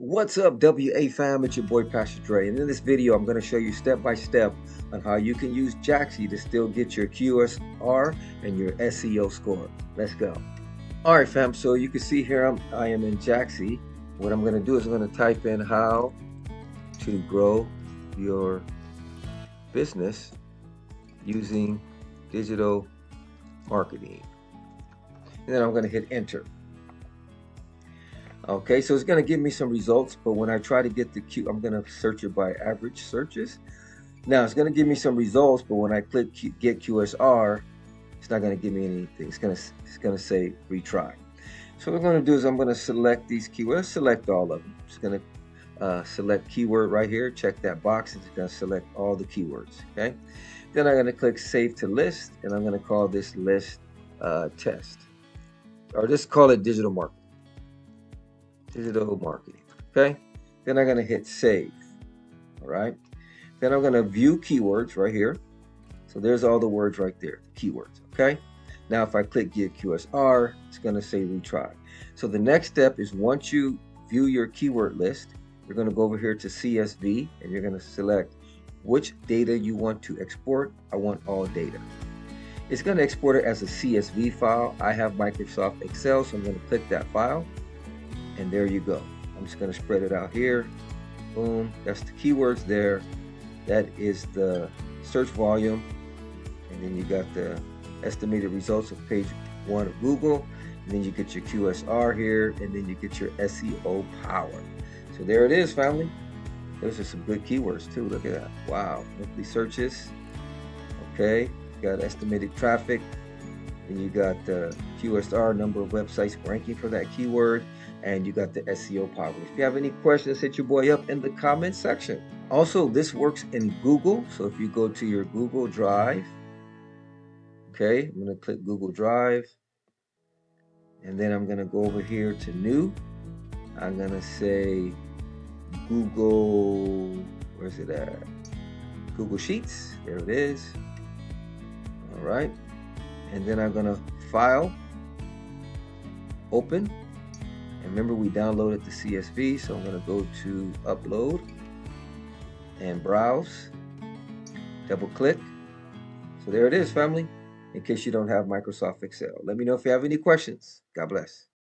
What's up, WA fam? It's your boy Pastor Dre, and in this video, I'm going to show you step by step on how you can use Jaaxy to still get your QSR and your SEO score. Let's go. All right, fam. So you can see here I am in Jaaxy. What I'm going to do is I'm going to type in how to grow your business using digital marketing, and then I'm going to hit enter. Okay, so it's going to give me some results, but when I try to get the I'm going to search it by average searches. Now it's going to give me some results, but when I click get QSR, it's not going to give me anything. It's going to say retry. So what I'm going to do is I'm going to select these keywords, select all of them. It's going to select keyword right here, check that box. It's going to select all the keywords. Okay, then I'm going to click save to list, and I'm going to call this list test, or just call it digital marketing. Okay, then I'm going to hit save. All right, then I'm going to view keywords right here. So there's all the words right there, keywords. Okay, now if I click get QSR, it's going to say retry. So the next step is, once you view your keyword list, you're going to go over here to CSV, and you're going to select which data you want to export. I want all data. It's going to export it as a CSV file. I have Microsoft Excel, so I'm going to click that file. And there you go. I'm just going to spread it out here. Boom. That's the keywords there. That is the search volume. And then you got the estimated results of page 1 of Google. And then you get your QSR here. And then you get your SEO power. So there it is, family. Those are some good keywords too. Look at that. Wow. Monthly searches. Okay. You got estimated traffic. And you got the QSR, number of websites ranking for that keyword, and you got the SEO power. If you have any questions, hit your boy up in the comment section. Also, this works in Google. So if you go to your Google Drive, okay, I'm going to click Google Drive, and then I'm going to go over here to new. I'm going to say Google, where's it at? Google Sheets. There it is. All right. And then I'm going to file, open. And remember, we downloaded the CSV, so I'm going to go to upload and browse, double click. So there it is, family, in case you don't have Microsoft Excel. Let me know if you have any questions. God bless.